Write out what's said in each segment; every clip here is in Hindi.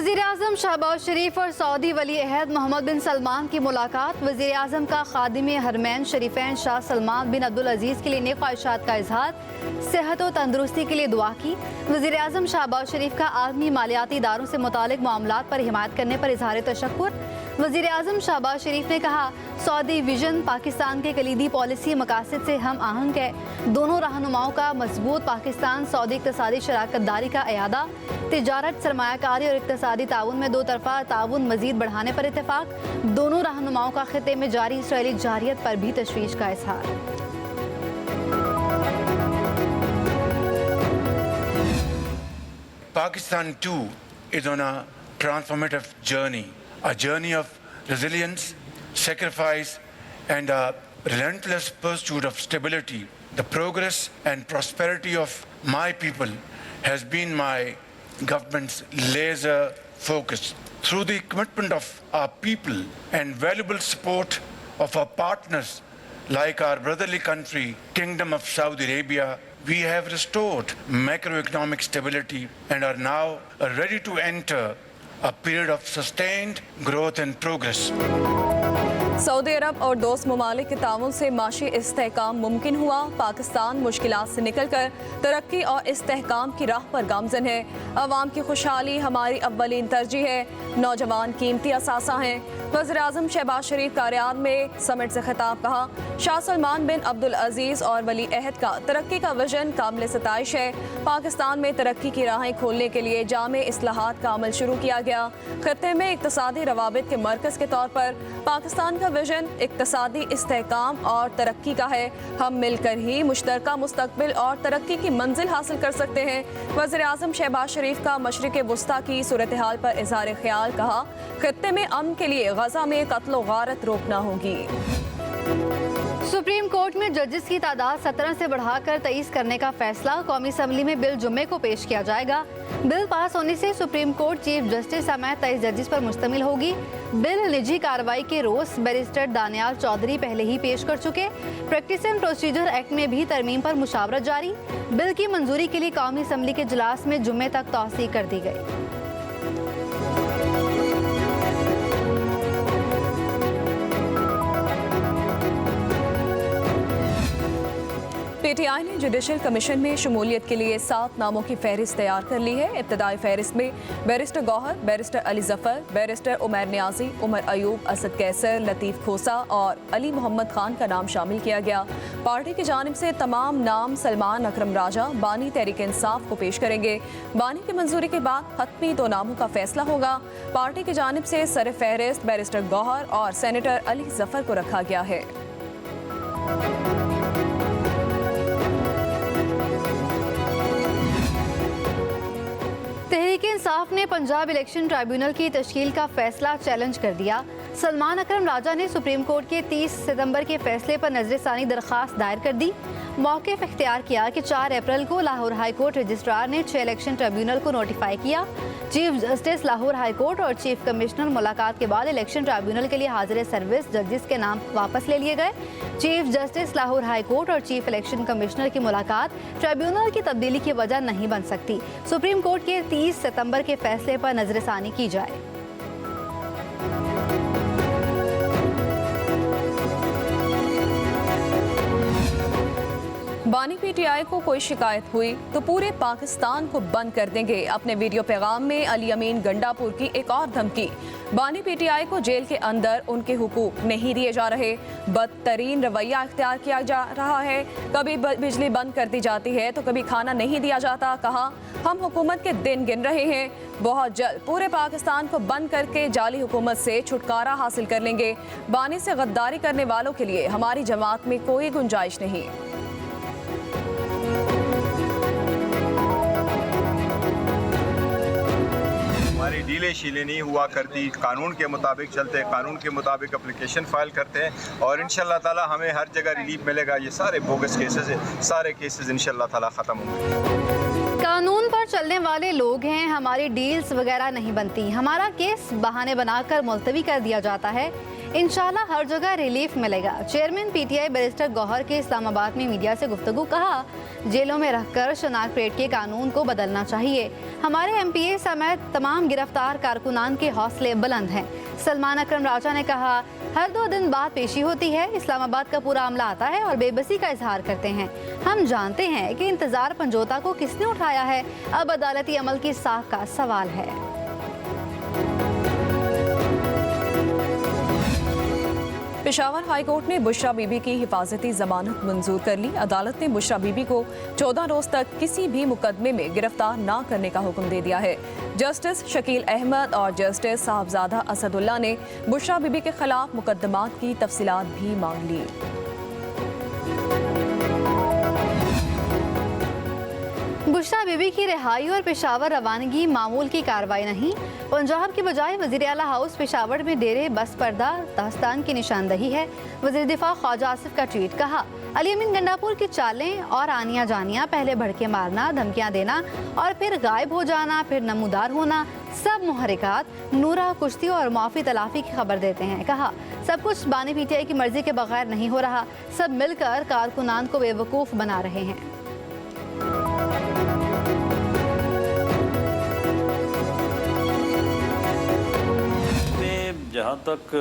वज़ीर-ए-आज़म शहबाज शरीफ और सऊदी वली अहद मोहम्मद बिन सलमान की मुलाकात। वज़ीर-ए-आज़म का खादिम हरमैन शरीफैन शाह सलमान बिन अब्दुल अजीज़ के लिए नेक ख्वाहिशात का इजहार, सेहत और तंदुरुस्ती के लिए दुआ की। वज़ीर-ए-आज़म शहबाज शरीफ का आलमी मालियाती इदारों से मुतालिक मामलात पर हिमायत करने पर इजहार तशक्कुर। वज़ीर-ए-आज़म शहबाज शरीफ ने कहा, सऊदी विजन पाकिस्तान के कलीदी पॉलिसी मकासद से हम आहंग है। दोनों रहनुमाओं का मजबूत पाकिस्तान सऊदी इक़्तिसादी शराकत दारी का अयादा, तिजारत, सरमायाकारी और इक़्तिसादी ताउन में दो तरफ़ा ताउन मज़ीद बढ़ाने पर इत्तेफाक। दोनों रहनुमाओं का खित्ते में जारी इसराइली जारियत पर भी तशवीश का इज़हार। Pakistan too is on a transformative journey of resilience, sacrifice, and a relentless pursuit of stability. The progress and prosperity of my people has been my government's laser focus. Through the commitment of our people and valuable support of our partners like our brotherly country, Kingdom of Saudi Arabia, we have restored macroeconomic stability and are now ready to enter a period of sustained growth and progress. Saudi Arab और दोस्त ममालिक के ताउन से माशी इस्तेहकाम मुमकिन हुआ। पाकिस्तान मुश्किलात से निकल कर तरक्की और इस्तेहकाम की राह पर गामजन है। अवाम की खुशहाली हमारी अव्वलीन तरजीह है। नौजवान कीमती असासा हैं। वज़ीर-ए-आज़म शहबाज शरीफ कार्यालय में समिट से खिताब कहा, शाह सलमान बिन अब्दुल अजीज़ और वली अहद का तरक्की का विजन काबिल सताइश है। पाकिस्तान में तरक्की की राहें खोलने के लिए जामे इस्लाहात का अमल शुरू किया गया। खत्ते में इक़्तिसादी रवाबित के मरकज़ के तौर पर पाकिस्तान का विजन इक़्तिसादी इस्तेहकाम और तरक्की का है। हम मिलकर ही मुश्तरका मुस्तक़बिल और तरक्की की मंजिल हासिल कर सकते हैं। वज़ीर-ए-आज़म शहबाज शरीफ का मशरिक़ वुस्ता की सूरत हाल पर इज़हार ख्याल, कहा, खत्ते में अमन के लिए गज़ा में कत्ल गारत रोकना होगी। सुप्रीम कोर्ट में जजेस की तादाद 17 से बढ़ाकर 23 करने का फैसला। कौमी असम्बली में बिल जुम्मे को पेश किया जाएगा। बिल पास होने से सुप्रीम कोर्ट चीफ जस्टिस समेत 23 जजेस पर मुश्तमिल होगी। बिल निजी कार्रवाई के रोज बैरिस्टर दानियाल चौधरी पहले ही पेश कर चुके। प्रैक्टिस एंड प्रोसीजर एक्ट में भी तरमीम पर मुशावरत जारी। बिल की मंजूरी के लिए कौमी असम्बली के इजलास में जुम्मे तक तौसीह कर दी गई। पीटीआई ने जुडिशल कमीशन में शमूलियत के लिए 7 नामों की फहरिस्त तैयार कर ली है। इब्तदाई फहरिस्त में barrister Gohar, barrister Ali Zafar, barrister Umar Niazi, Umar Ayub, Asad Qaiser, Latif Khosa और अली मोहम्मद खान का नाम शामिल किया गया। पार्टी की जानिब से तमाम नाम सलमान अकरम राजा, बानी तहरीक इंसाफ को पेश करेंगे। बानी की मंजूरी के बाद हतमी 2 नामों का फैसला होगा। पार्टी की जानिब से सर फहरिस्त बैरिस्टर गौहर और सेनेटर अली जफर को रखा गया है। तहरीक इंसाफ ने पंजाब इलेक्शन ट्राइब्यूनल की तश्कील का फैसला चैलेंज कर दिया। सलमान अकरम राजा ने सुप्रीम कोर्ट के 30 सितंबर के फैसले पर नजरसानी दरख्वास्त दायर कर दी। मौक़िफ़ इख्तियार किया कि 4 अप्रैल को लाहौर हाई कोर्ट रजिस्ट्रार ने 6 इलेक्शन ट्राइब्यूनल को नोटिफाई किया। Chief justice Lahore high court और चीफ कमिश्नर मुलाकात के बाद इलेक्शन ट्राइब्यूनल के लिए हाजिर सर्विस जजेस के नाम वापस ले लिए गए। Chief justice Lahore high court और चीफ इलेक्शन कमिश्नर की मुलाकात ट्राइब्यूनल की तब्दीली की वजह नहीं बन सकती। सुप्रीम कोर्ट के 30 सितंबर के फैसले पर नजरसानी की जाए। बानी पीटीआई को कोई शिकायत हुई तो पूरे पाकिस्तान को बंद कर देंगे। अपने वीडियो पैगाम में अली अमीन गंडापुर की एक और धमकी। बानी पीटीआई को जेल के अंदर उनके हुकूक नहीं दिए जा रहे, बदतरीन रवैया इख्तियार किया जा रहा है। कभी बिजली बंद कर दी जाती है तो कभी खाना नहीं दिया जाता। कहा, हम हुकूमत के दिन गिन रहे हैं। बहुत जल्द पूरे पाकिस्तान को बंद करके जाली हुकूमत से छुटकारा हासिल कर लेंगे। बानी से गद्दारी करने वालों के लिए हमारी जमात में कोई गुंजाइश नहीं। हमारी डीले शीले नहीं हुआ करती, कानून के मुताबिक चलते, कानून के मुताबिक एप्लीकेशन फाइल करते हैं और इंशाल्लाह ताला हमें हर जगह रिलीफ मिलेगा। ये सारे बोगस केसेस हैं, सारे केसेस इंशाल्लाह ताला ख़त्म होंगे। कानून पर चलने वाले लोग हैं, हमारी डील्स वगैरह नहीं बनती। हमारा केस बहाने बनाकर मुलतवी कर दिया जाता है। इंशाल्लाह हर जगह रिलीफ मिलेगा। चेयरमैन पीटीआई बैरिस्टर गौहर के इस्लामाबाद में मीडिया से गुफ्तगू। कहा, जेलों में रखकर शनाख्त रेट के कानून को बदलना चाहिए। हमारे एमपीए समेत तमाम गिरफ्तार कारकुनान के हौसले बुलंद हैं। सलमान अकरम राजा ने कहा, हर 2 दिन बाद पेशी होती है, इस्लामाबाद का पूरा अमला आता है और बेबसी का इजहार करते हैं। हम जानते हैं कि इंतजार पंजोता को किसने उठाया है, अब अदालती अमल की साख का सवाल है। पेशावर हाई कोर्ट ने बुशरा बीबी की हिफाजती जमानत मंजूर कर ली। अदालत ने बुशरा बीबी को 14 रोज तक किसी भी मुकदमे में गिरफ्तार न करने का हुक्म दे दिया है। जस्टिस शकील अहमद और जस्टिस साहबजादा असदुल्ला ने बुशरा बीबी के खिलाफ मुकदमात की तफसीलात भी मांग ली। बुशरा बीबी की रिहाई और पेशावर रवानगी मामूल की कार्रवाई नहीं। पंजाब की बजाय वज़ीर आला हाउस पेशावर में डेरे बस पर्दा दास्तान की निशानदही है। वज़ीर दिफा ख्वाजा आसिफ का ट्वीट। कहा, अली अमीन गंडापुर की चालें और आनिया जानिया, पहले भड़के मारना, धमकियां देना और फिर गायब हो जाना, फिर नमूदार होना, सब मुहरिकात नूरा कुश्ती और माफी तलाफी की खबर देते हैं। कहा, सब कुछ बानी पीटीआई की मर्जी के बगैर नहीं हो रहा, सब मिलकर कारकुनान को बेवकूफ़ बना रहे हैं। जहाँ तक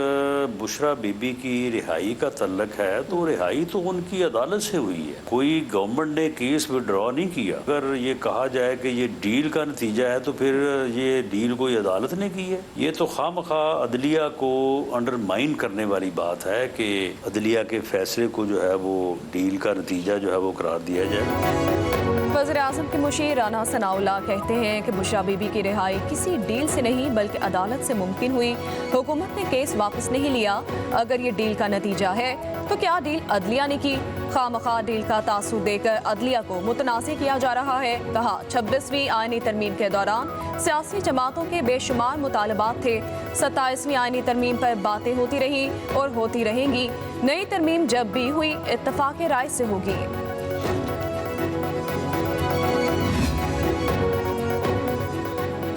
बुशरा बीबी की रिहाई का तल्लक है तो रिहाई तो उनकी अदालत से हुई है। कोई गवर्नमेंट ने केस विड्रॉ नहीं किया। अगर ये कहा जाए कि ये डील का नतीजा है तो फिर ये डील कोई अदालत ने की है। ये तो खामखा अदलिया को अंडरमाइन करने वाली बात है कि अदलिया के फैसले को जो है वो डील का नतीजा जो है वो करार दिया जाए। वज़ीर-ए-आज़म के मुशीर राना सनाउल्लाह कहते हैं कि बुशरा बीबी की रिहाई किसी डील से नहीं बल्कि अदालत से मुमकिन हुई। हुकूमत ने केस वापस नहीं लिया। अगर ये डील का नतीजा है तो क्या डील अदलिया ने की? खामखा डील का तासुर देकर अदलिया को मुतनाज़ किया जा रहा है। कहा, 26वीं आईनी तरमीम के दौरान सियासी जमातों के बेशुमार मुतालबात थे। 27वीं आईनी तरमीम पर बातें होती रही और होती रहेंगी। नई तरमीम जब भी हुई इत्तफाक राय से होगी।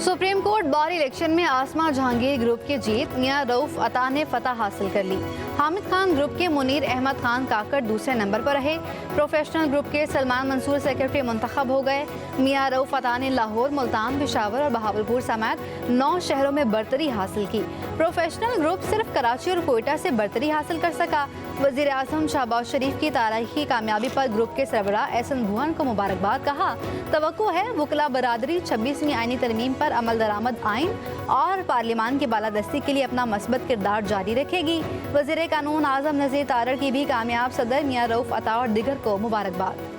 सुप्रीम कोर्ट बार इलेक्शन में आसमा जहांगीर ग्रुप की जीत, मियां रऊफ अता ने फतह हासिल कर ली। हामिद खान ग्रुप के मुनीर अहमद खान काकड़ दूसरे नंबर पर रहे। प्रोफेशनल ग्रुप के सलमान मंसूर सेक्रेटरी मुंतखब हो गए। मियां रऊफ अता ने लाहौर, मुल्तान, पेशावर और बहावलपुर समेत 9 शहरों में बरतरी हासिल की। प्रोफेशनल ग्रुप सिर्फ कराची और कोयटा से बरतरी हासिल कर सका। वज़ीर आज़म शहबाज शरीफ की तारीखी कामयाबी पर ग्रुप के सरबराह एहसन भुवन को मुबारकबाद। कहा, तवक्को है वकला बरादरी 26वीं आईनी तरमीम पर अमल दरामद आइन और पार्लियामान की बालादस्ती के लिए अपना मस्बत किरदार जारी रखेगी। वज़ीर कानून आज़म नज़ीर तारड़ की भी कामयाब सदर मियां रऊफ अता और दिगर को मुबारकबाद।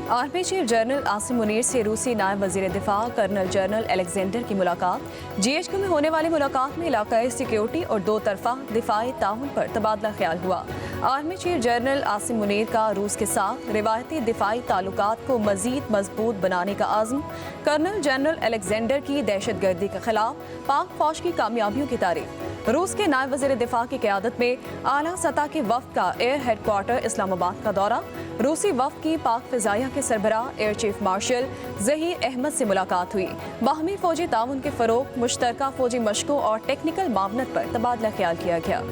Army chief general Asim Munir से रूसी नायब वज़ीर दिफा कर्नल जनरल अलेक्जेंडर की मुलाकात। GHQ में होने वाली मुलाकात में इलाकाई सिक्योरिटी और 2 तरफा दिफाई ताउन पर तबादला ख्याल हुआ। Army chief general Asim Munir का रूस के साथ रिवायती दिफाई ताल्लुकात को मजीद मजबूत बनाने का आज़म। कर्नल जनरल अलेक्जेंडर की दहशत गर्दी के खिलाफ पाक फौज की कामयाबियों की तारीफ। रूस के नायब वज़ीर दिफा की क़यादत में आला सतह के वफ़द का एयर हेडक्वार्टर इस्लामाबाद का दौरा। रूसी वफ़द की पाक फ़िज़ाइया के सरबराह air chief marshal Zaheer Ahmed से मुलाकात हुई। बाहमी फ़ौजी ताउन के फ़रोग़, मुश्तरका फ़ौजी मशकों और टेक्निकल मामनत पर तबादला ख्याल किया गया।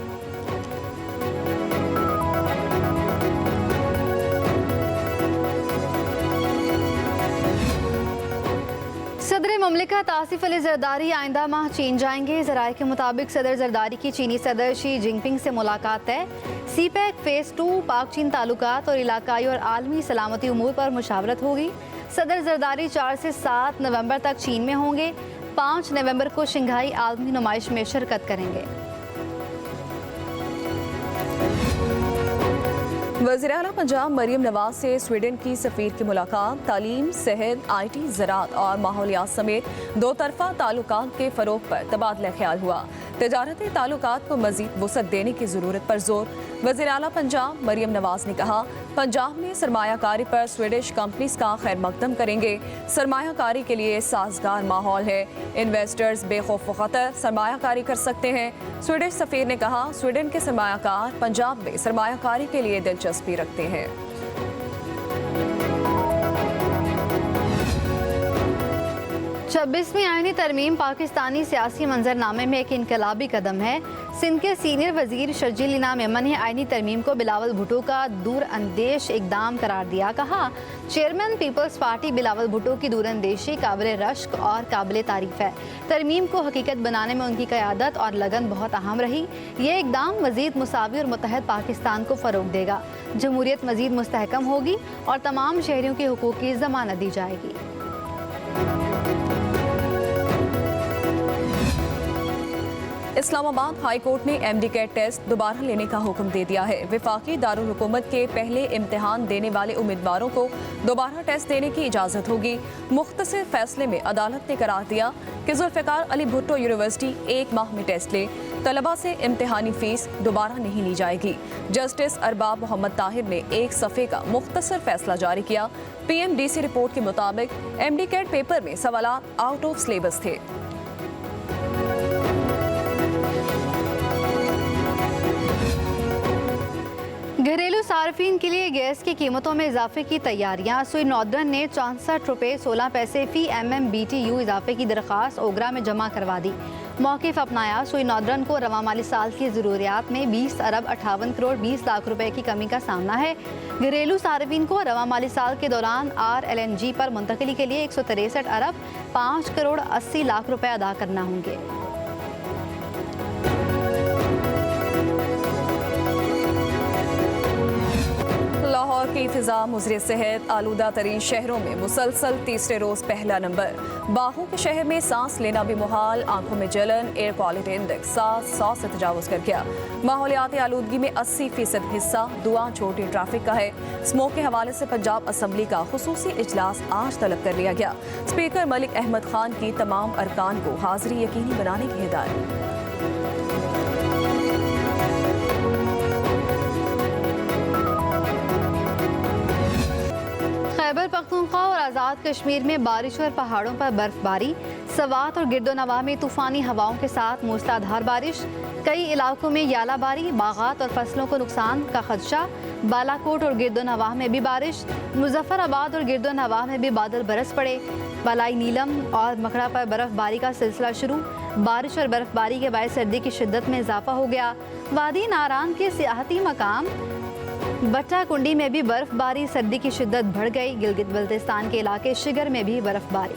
सदर ममलिकत आसिफ अली जरदारी आइंदा माह चीन जाएंगे। ज़राए के मुताबिक सदर जरदारी की चीनी सदर शी जिनपिंग से मुलाकात है। CPEC फ़ेज़ 2 पाक चीन ताल्लुकात और इलाकाई और आलमी सलामती उमूर पर मुशावरत होगी। सदर जरदारी 4 से 7 नवंबर तक चीन में होंगे। 5 नवंबर को शंघाई आलमी नुमाइश में शिरकत करेंगे। वज़ीर आला पंजाब मरियम नवाज से स्वीडन की सफ़ीर की मुलाकात। तालीम, सेहत, IT, ज़राअत और माहौलियात समेत 2 तरफा ताल्लुकात के फ़रोग़ पर तबादला ख्याल हुआ। तजारती ताल्लुकात को मज़ीद वसअत देने की ज़रूरत पर जोर। वज़ीर आला पंजाब मरियम नवाज ने कहा, पंजाब में सरमायाकारी पर स्वीडिश कंपनीज का खैर मकदम करेंगे। सरमायाकारी के लिए साजगार माहौल है। इन्वेस्टर्स बेखौफ ख़तर सरमायाकारी कर सकते हैं। स्वीडिश सफ़ीर ने कहा, स्वीडन के सरमायाकार पंजाब में सरमायाकारी के लिए दिलचस्पी रखते हैं। 26वीं आईनी तरमीम पाकिस्तानी सियासी मंजरनामे में एक इनकलाबी कदम है। सिंध के सीनियर वजीर शर्जील इनाम मेमन ने आईनी तरमीम को बिलावल भुट्टो का दूरअंदेश इकदाम करार दिया। कहा, चेयरमैन पीपल्स पार्टी बिलावल भुट्टो की दूरअंदेशी काबिल रश्क और काबिल तारीफ है। तरमीम को हकीकत बनाने में उनकी क़यादत और लगन बहुत अहम रही। ये इकदाम मज़ीद मुसावी और मुत्तहद पाकिस्तान को फ़रोग देगा। जमहूरियत मज़ीद मुस्तहकम होगी और तमाम शहरियों के हुकूक़ की ज़मानत दी जाएगी। इस्लामाबाद हाई कोर्ट ने MD कैट टेस्ट दोबारा लेने का हुक्म दे दिया है। वफाकी दारुल हुकूमत के पहले इम्तिहान देने वाले उम्मीदवारों को दोबारा टेस्ट देने की इजाज़त होगी। मुख्तसर फैसले में अदालत ने करार दिया कि जुल्फ़िकार अली भुट्टो यूनिवर्सिटी 1 माह में टेस्ट ले। तलबा से इम्तिहानी फ़ीस दोबारा नहीं ली जाएगी। जस्टिस अरबाब मोहम्मद ताहिर ने एक सफ़े का मुख्तसर फैसला जारी किया। PMDC रिपोर्ट के मुताबिक MD कैट पेपर में सवालात आउट ऑफ सिलेबस थे। घरेलू सार्फिन के लिए गैस की कीमतों में इजाफे की तैयारियां। सुई नॉर्दर्न ने 64 रुपये 16 पैसे फ़ी MMBTU इजाफे की दरख्वास्त ओगरा में जमा करवा दी। मौक़िफ़ अपनाया। सुई नॉर्दर्न को रवा माली साल की ज़रूरियात में 20 अरब 58 करोड़ 20 लाख रुपए की कमी का सामना है। घरेलू सार्फिन को रवा माली साल के दौरान RLNG पर मुंतकिली के लिए 163 अरब 5 करोड़ 80 लाख रुपए अदा करना होंगे। लाहौर की फिजा मुज़र सेहत आलूदा तरीन शहरों में मुसलसल तीसरे रोज़ पहला नंबर। बाहू के शहर में सांस लेना भी मुहाल, आंखों में जलन, एयर क्वालिटी इंडेक्स 100 से तजावुज़ कर गया। माहौलियाती आलूदगी में 80% हिस्सा दुआ छोटी ट्रैफिक का है। स्मोक के हवाले से पंजाब असम्बली का खुसूसी इजलास आज तलब कर लिया गया। स्पीकर मलिक अहमद खान की तमाम अरकान को हाजिरी यकीनी बनाने की हिदायत। खैबर पख्तूनख्वा और आज़ाद कश्मीर में बारिश और पहाड़ों पर बर्फबारी। सवात और गिरदोनवा में तूफ़ानी हवाओं के साथ मूसलाधार बारिश। कई इलाकों में यालाबारी, बागात और फसलों को नुकसान का खदशा। बालाकोट और गिरदोनवा में भी बारिश। मुजफ्फराबाद और गिरदोनवा में भी बादल बरस पड़े। बलाई नीलम और मकड़ा पर बर्फबारी का सिलसिला शुरू। बारिश और बर्फबारी के बायस सर्दी की शिद्दत में इजाफा हो गया। वादी नारान के सियाहती मकाम बट्टा कुंडी में भी बर्फबारी, सर्दी की शिद्दत बढ़ गई। गिलगित बल्तिस्तान के इलाके शिगर में भी बर्फबारी।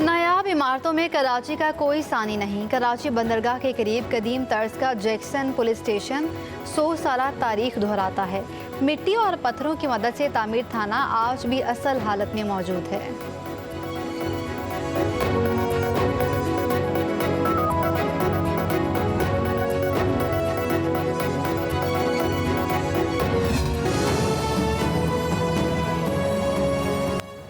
नायाब इमारतों में कराची का कोई सानी नहीं। कराची बंदरगाह के करीब कदीम तर्ज का जैक्सन पुलिस स्टेशन 100 साल तारीख दोहराता है। मिट्टी और पत्थरों की मदद से तामीर थाना आज भी असल हालत में मौजूद है।